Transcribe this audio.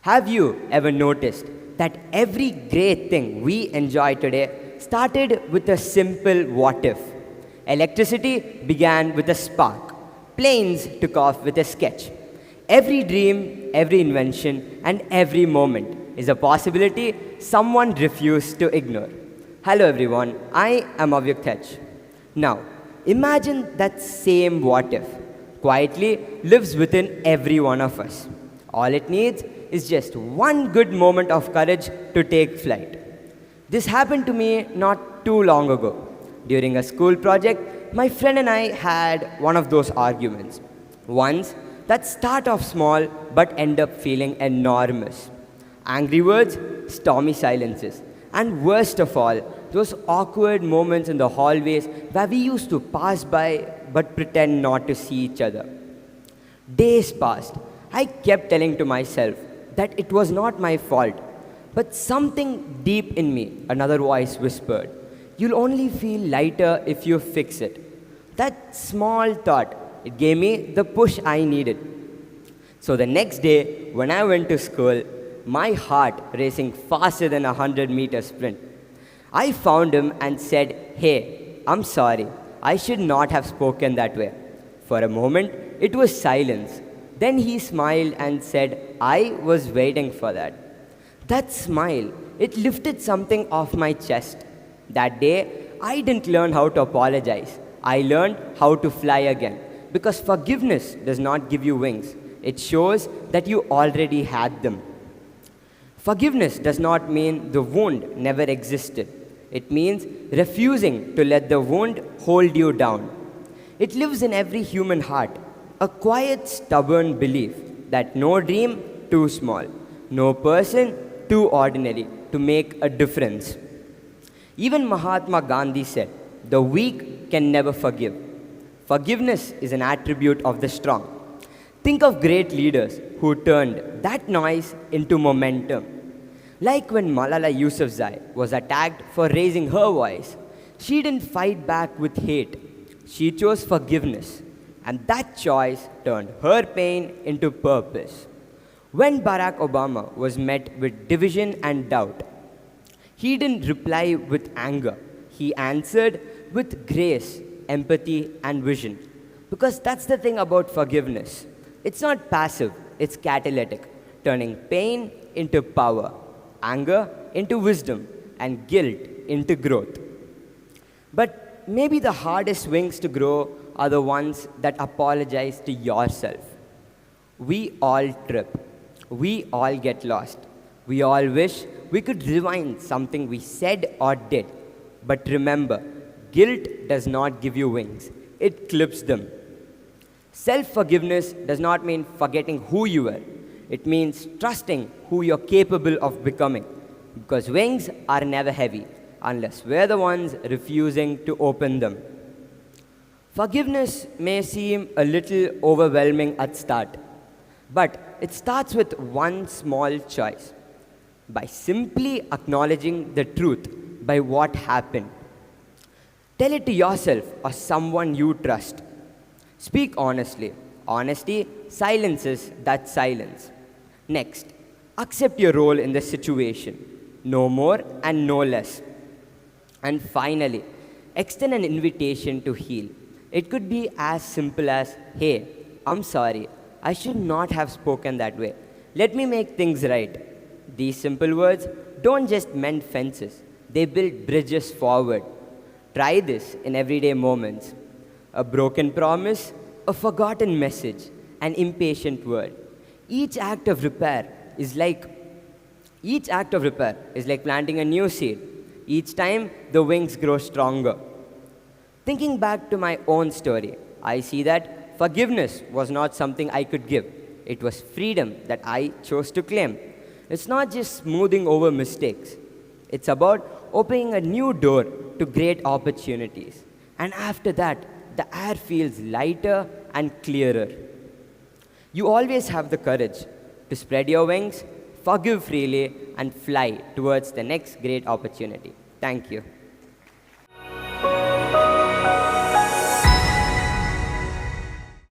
Have you ever noticed that every great thing we enjoy today started with a simple what if? Electricity began with a spark. Planes took off with a sketch. Every dream, every invention, and every moment is a possibility someone refused to ignore. Hello everyone, I am Avyukth. Now, imagine that same what if quietly lives within every one of us. All it needs is just one good moment of courage to take flight. This happened to me not too long ago. During a school project, my friend and I had one of those arguments. Ones that start off small but end up feeling enormous. Angry words, stormy silences, and worst of all, those awkward moments in the hallways where we used to pass by but pretend not to see each other. Days passed. I kept telling to myself that it was not my fault, but something deep in me, another voice whispered, "You'll only feel lighter if you fix it." That small thought, it gave me the push I needed. So the next day, when I went to school, my heart racing faster than a 100-meter sprint, I found him and said, "Hey, I'm sorry. I should not have spoken that way." For a moment, it was silence. Then he smiled and said, "I was waiting for that." That smile, it lifted something off my chest. That day, I didn't learn how to apologize. I learned how to fly again. Because forgiveness does not give you wings. It shows that you already had them. Forgiveness does not mean the wound never existed. It means refusing to let the wound hold you down. It lives in every human heart, a quiet, stubborn belief that no dream too small, no person too ordinary to make a difference. Even Mahatma Gandhi said, "The weak can never forgive." Forgiveness is an attribute of the strong. Think of great leaders who turned that noise into momentum. Like when Malala Yousafzai was attacked for raising her voice, she didn't fight back with hate. She chose forgiveness, and that choice turned her pain into purpose. When Barack Obama was met with division and doubt, he didn't reply with anger. He answered with grace, empathy, and vision. Because that's the thing about forgiveness. It's not passive, it's catalytic, turning pain into power, anger into wisdom, and guilt into growth. But maybe the hardest wings to grow are the ones that apologize to yourself. We all trip. We all get lost. We all wish we could rewind something we said or did. But remember, guilt does not give you wings. It clips them. Self-forgiveness does not mean forgetting who you were. It means trusting who you're capable of becoming. Because wings are never heavy unless we're the ones refusing to open them. Forgiveness may seem a little overwhelming at start, but it starts with one small choice. By simply acknowledging the truth by what happened. Tell it to yourself or someone you trust. Speak honestly. Honesty silences that silence. Next, accept your role in the situation. No more and no less. And finally, extend an invitation to heal. It could be as simple as, "Hey, I'm sorry. I should not have spoken that way. Let me make things right." These simple words don't just mend fences. They build bridges forward. Try this in everyday moments. A broken promise, a forgotten message, an impatient word. Each act of repair is like planting a new seed. Each time, the wings grow stronger. Thinking back to my own story, I see that forgiveness was not something I could give. It was freedom that I chose to claim. It's not just smoothing over mistakes. It's about opening a new door to great opportunities. And after that, the air feels lighter and clearer. You always have the courage to spread your wings, forgive freely, and fly towards the next great opportunity. Thank you.